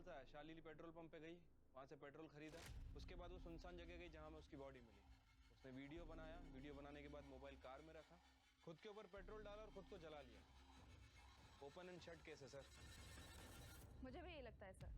बताया, Shalini petrol pump पे गई, वहां से पेट्रोल खरीदा, उसके बाद वो सुनसान जगह गई जहां में उसकी बॉडी मिली। उसने वीडियो बनाया, वीडियो बनाने के बाद मोबाइल कार में रखा, खुद के ऊपर पेट्रोल डाला और खुद को जला लिया। ओपन एंड शट केस है सर। मुझे भी यही लगता है सर।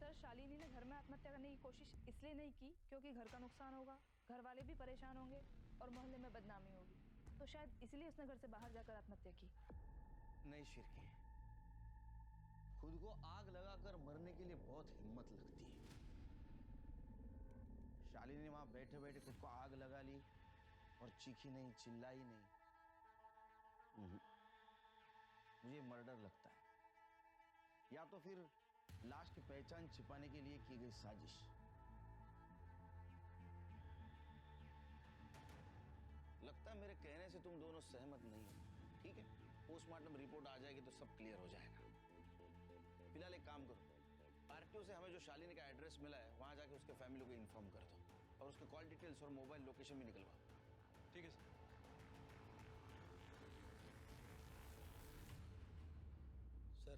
सर, शालिनी ने घर में आत्महत्या करने की कोशिश इसलिए नहीं की क्योंकि घर का नुकसान होगा, घर वाले भी परेशान होंगे और मोहल्ले में बदनामी होगी, तो शायद इसलिए उसने घर से बाहर जाकर आत्महत्या की। नहीं शिरकी, खुद को आग लगाकर मरने के लिए बहुत हिम्मत लगती है। शालिनी ने वहां बैठे बैठे खुद को आग लगा ली और चीखी नहीं, चिल्लाई नहीं। मुझे मर्डर लगता है, या तो फिर लाश की पहचान छिपाने के लिए की गई साजिश। लगता है मेरे कहने से तुम दोनों सहमत नहीं हो। ठीक है, पोस्टमार्टम रिपोर्ट आ जाएगी तो सब क्लियर हो जाएगा। फिलहाल एक काम करो, आरटीओ से हमें जो शालिनी का एड्रेस मिला है वहां जाके उसके फैमिली को इन्फॉर्म कर दो और उसके कॉल डिटेल्स और मोबाइल लोकेशन भी निकलवा। ठीक है सर। सर,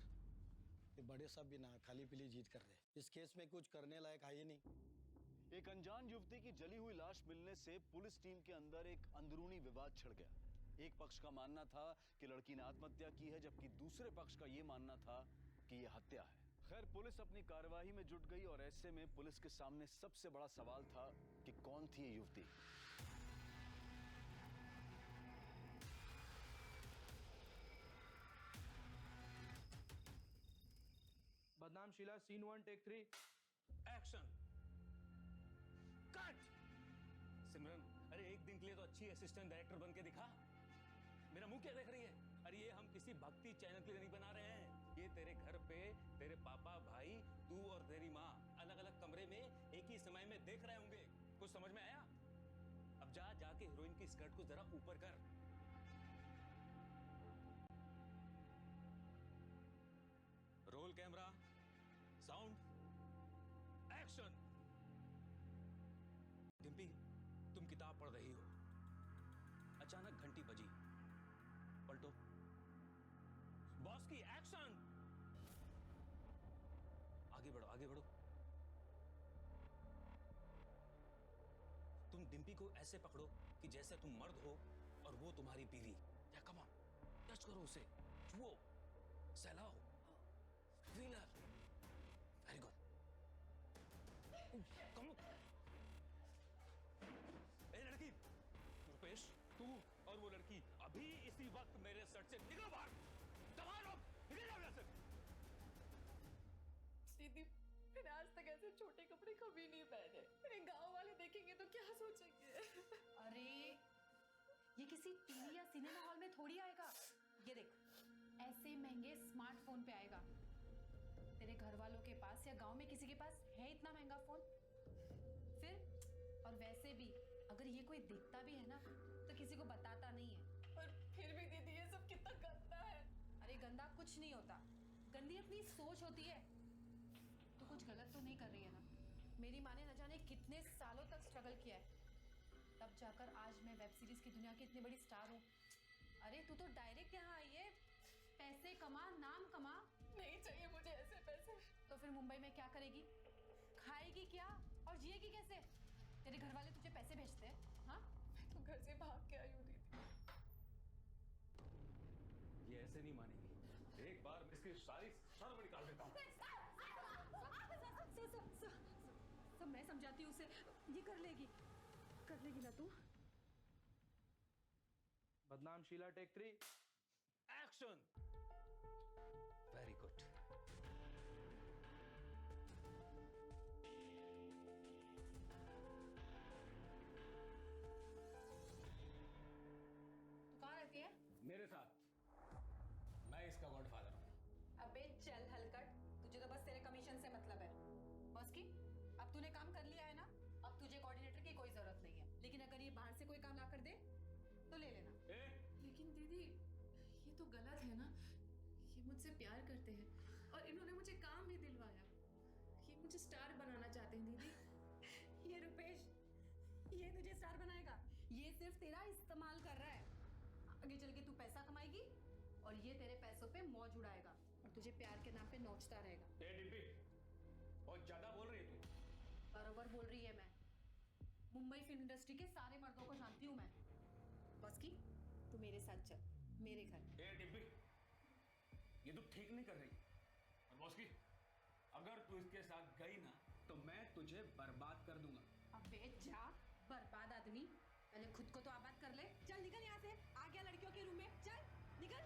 ये बड़े साहब भी ना खाली पीली जीत कर रहे, इस केस में कुछ करने लायक है ही नहीं। एक अनजान युवती की जली हुई लाश मिलने से पुलिस टीम के अंदर एक अंदरूनी विवाद छिड़ गया। एक पक्ष का मानना था कि लड़की ने आत्महत्या की है, जबकि दूसरे पक्ष का यह मानना था कि यह हत्या है। खैर, पुलिस अपनी कार्यवाही में जुट गई और ऐसे में पुलिस के सामने सबसे बड़ा सवाल था कि कौन थी ये युवती। बदनाम Sheela, scene 1 take 3 action. Cut. Simran, अरे एक दिन के लिए तो अच्छी असिस्टेंट डायरेक्टर बन के दिखा। मेरा मुंह क्या देख रही है? अरे ये हम किसी भक्ति चैनल के लिए नहीं बना रहे हैं। ये तेरे घर पे तेरे पापा, भाई, तू और तेरी माँ अलग अलग कमरे में एक ही समय में देख रहे होंगे। कुछ समझ में आया? अब जाके हीरोइन की स्कर्ट को जरा ऊपर कर। Roll camera, sound, action. Dimpy, तुम किताब पढ़ रही हो, अचानक घंटी बजी, पलटो। बॉस की, एक्शन। आगे बढ़ो, आगे बढ़ो। तुम डिम्पी को ऐसे पकड़ो कि जैसे तुम मर्द हो और वो तुम्हारी बीवी। या कम ऑन, टच करो उसे, छुओ, सहलाओ, फीलर। Very good. कम। ए लड़की, रुपेश, तू और वो लड़की अभी इसी वक्त मेरे सर से निकलो बाहर। दबाओ, निकल जाओ यहाँ से। दीदी, मैंने आज तक ऐसे छोटे कपड़े कभी नहीं पहने। मेरे गांव वाले देखेंगे तो क्या सोचेंगे? अरे ये किसी टीवी या सिनेमा हॉल में थोड़ी आएगा। ये देख, ऐसे महंगे स्मार्टफोन पे आएगा। तेरे घर वालों के पास या गांव में किसी के पास है इतना महंगा फोन? फिर और वैसे भी अगर ये कोई देखता भी है ना तो किसी को बताता नहीं है। और फिर भी दीदी, ये सब कितना गंदा है। अरे गंदा कुछ नहीं होता, गंदी अपनी सोच होती है। तो कुछ गलत तो नहीं कर रही है ना? मेरी माँ ने न जाने कितने सालों तक स्ट्रगल किया है, तब जाकर आज मैं वेब सीरीज की दुनिया की इतनी बड़ी स्टार हूँ। अरे तू तो डायरेक्ट यहाँ आई है, पैसे कमा, नाम कमा। नहीं चाहिए मुझे ऐसे पैसे। तो फिर मुंबई में क्या करेगी? खाएगी क्या और जिएगी कैसे? तेरे घर वाले तुझे पैसे भेजते हैं? हाँ, मैं तो घर से भाग के आई हूँ दीदी। ये ऐसे नहीं मानेगी। एक बार मैं इसकी सारी शर्म निकाल देता हूँ। सब मैं समझाती हूँ उसे, ये कर लेगी ना तू? बदनाम Sheila, take 3 action. Very good. तू कहाँ रहती है? मेरे साथ, मैं इसका गॉडफादर हूँ। अबे चल हलकट, तुझे तो बस तेरे कमीशन से मतलब है। बस की, अब तूने काम कर लिया है ना, अब तुझे कोऑर्डिनेटर की कोई जरूरत नहीं है। लेकिन अगर ये बाहर से कोई काम ला कर दे तो ले लेना। लेकिन दीदी, ये तो गलत है ना। ये मुझसे प्यार करते हैं और इन्होंने मुझे काम भी दिलवाया। ये मुझे स्टार बनाना चाहते हैं दीदी। ये रुपेश, ये तुझे स्टार बनाएगा? ये सिर्फ तेरा इस्तेमाल कर रहा है। आगे चल के तू पैसा कमाएगी और ये तेरे पैसों पे मौज उड़ाएगा और तुझे प्यार के नाम पे नोचता रहेगा। डिम्पी, मुंबई फिल्म इंडस्ट्री के सारे मर्दों को जानती हूँ मैं। बस की तू मेरे साथ चल मेरे घर। ए टिब्बी, ये तू ठीक नहीं कर रही। और बॉस की, अगर तू इसके साथ गई ना तो मैं तुझे बर्बाद कर दूंगा। अबे जा बर्बाद आदमी, पहले खुद को तो आबाद कर ले। चल निकल यहाँ से, आ गया लड़कियों के रूम में, चल निकल।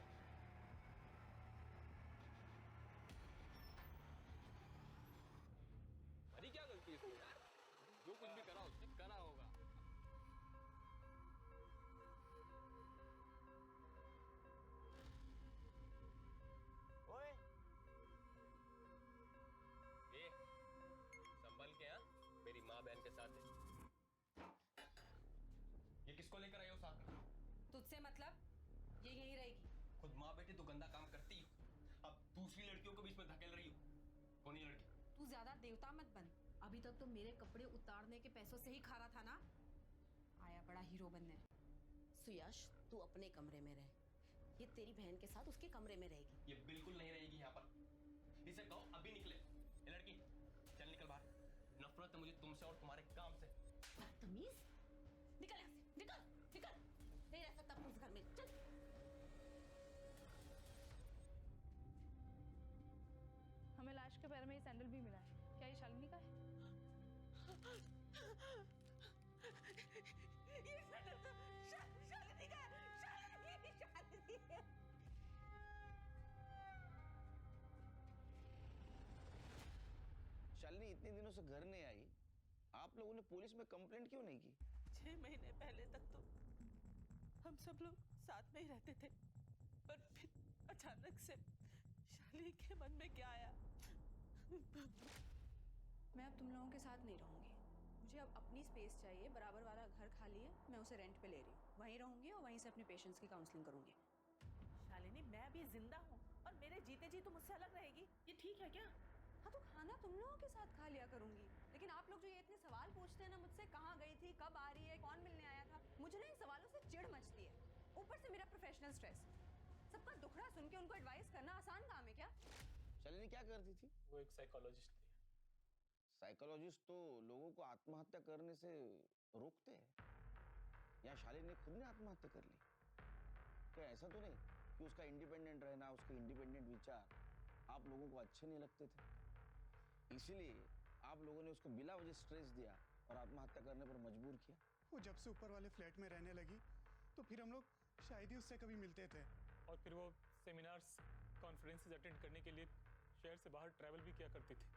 अरे क्या गलती है इसमें यार? जो कुछ भी करा उसने करा होगा। ओए, ए, संभल के हाँ, मेरी माँ बहन के साथ है। ये किसको लेकर आई हो साथ में? तुझसे मतलब, ये यहीं रहेगी। खुद माँ बेटी तो गंदा काम करती हो, अब दूसरी लड़कियों को बीच में धकेल रही हो। कौन ये लड़की? तू ज्यादा देवता मत बन। अभी तक तो मेरे कपड़े उतारने के पैसों से ही खा रहा था ना, आया बड़ा हीरो बनने। सुयश, तू अपने कमरे में रह, ये तेरी बहन के साथ उसके कमरे में रहेगी। ये बिल्कुल नहीं रहेगी यहाँ पर। इसे कहो अभी निकले। ये लड़की चल निकल बाहर। नफरत है मुझे तुमसे और तुम्हारे काम से। बदतमीज, निकल यहाँ से, निकल निकल, नहीं रह सकता अपने इस घर में, चल। हमें लाश के पैर में ये सैंडल भी मिला है, क्या ये शालिनी का है? ये सैंडल तो शालिनी का है, शालिनी है। शालिनी इतने दिनों से घर नहीं आई, आप लोगों ने पुलिस में कंप्लेंट क्यों नहीं की? 6 महीने पहले तक तो हम सब लोग साथ में ही रहते थे, पर फिर अचानक से शालिनी के मन में क्या आया? मैं अब तुम लोगों के साथ नहीं रहूंगी। मुझे अब अपनी स्पेस चाहिए। बराबर वाला घर खाली है, मैं उसे रेंट पे ले रही हूँ। वहीं रहूंगी और वहीं से अपने पेशेंट्स की काउंसलिंग करूंगी। शालिनी, मैं अभी जिंदा हूँ और मेरे जीते जी तुम मुझसे अलग रहेगी, ये ठीक है क्या? हाँ तो खाना तुम लोगों के साथ खा लिया करूंगी, लेकिन आप लोग जो ये इतने सवाल पूछते हैं ना मुझसे, कहाँ गई थी, कब आ रही है, कौन मिलने आया था, मुझे ना इन सवालों से चिढ़ मचती है। ऊपर से मेरा प्रोफेशनल स्ट्रेस। सबका दुखड़ा सुन के उनको एडवाइस करना आसान काम है क्या? शालिनी क्या करती थी? वो एक साइकोलॉजिस्ट थी। साइकोलॉजिस्ट तो लोगों को आत्महत्या करने से रोकते हैं। या शालिनी ने खुद ने आत्महत्या कर ली? क्या ऐसा तो नहीं कि उसका इंडिपेंडेंट रहना, उसके इंडिपेंडेंट विचार आप लोगों को अच्छे नहीं लगते थे, इसीलिए आप लोगों ने उसको बिला वजह स्ट्रेस दिया और आत्महत्या करने पर मजबूर किया? वो जब से ऊपर वाले फ्लैट में रहने लगी तो फिर हम लोग शायद ही उससे कभी मिलते थे। और फिर वो सेमिनार्स कॉन्फ्रेंसेस अटेंड करने के लिए शहर से बाहर ट्रैवल भी किया करती थी।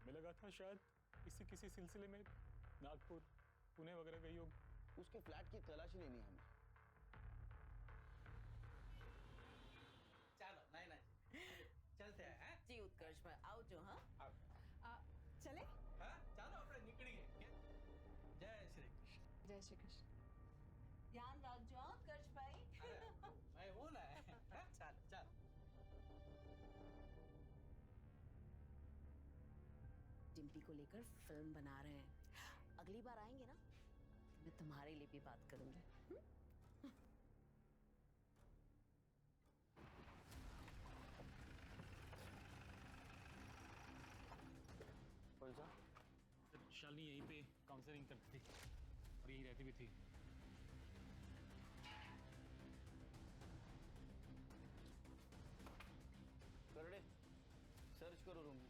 हमें लगा था शायद किसी सिलसिले में नागपुर, पुणे वगैरह गई होगी। उसके फ्लैट की तलाशी लेनी है हमें। चलो नहीं नहीं चलते हैं जी उत्कर्ष भाई, आओ जो। हाँ चले, हाँ चलो अपने निकलिए। जय श्री कृष्ण। जय श्री कृष्ण। ध्यान रखो उत्कर्ष भाई। मैं हूँ ना। चल चल। डिम्पी को लेकर फिल्म बना रहे हैं, अगली बार आएंगे ना मैं तुम्हारे लिए भी बात करूंगी। कौन सा? शालिनी यहीं पे काउंसलिंग करती थी और यहीं रहती भी थी। करड़े सर्च करो रूम।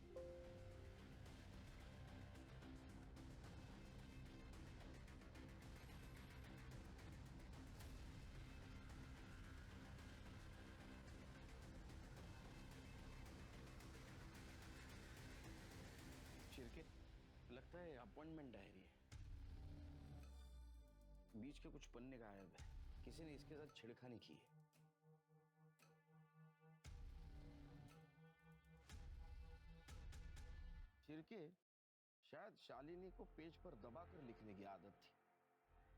शिरके, लगता है अपॉइंटमेंट डायरी है। बीच के कुछ पन्ने गायब है, किसी ने इसके साथ छेड़खानी की है। शिरके, शायद शालिनी को पेज पर दबाकर लिखने की आदत थी।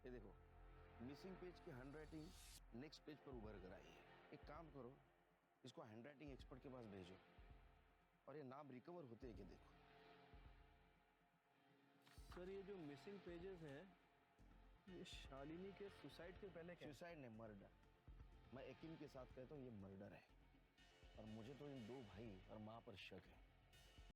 ये देखो, मिसिंग पेज की हैंडराइटिंग नेक्स्ट पेज पर उभर कर आई है। एक काम करो, इसको हैंडराइटिंग एक्सपर्ट के पास भेजो और ये नाम रिकवर होते हैं कि देखो। सर ये जो मिसिंग पेजेस हैं, ये शालिनी के सुसाइड के पहले क्या? सुसाइड ने मर्डर। मैं यकीन के साथ कहता हूँ ये मर्डर है और मुझे तो इन 2 भाई और माँ पर शक है।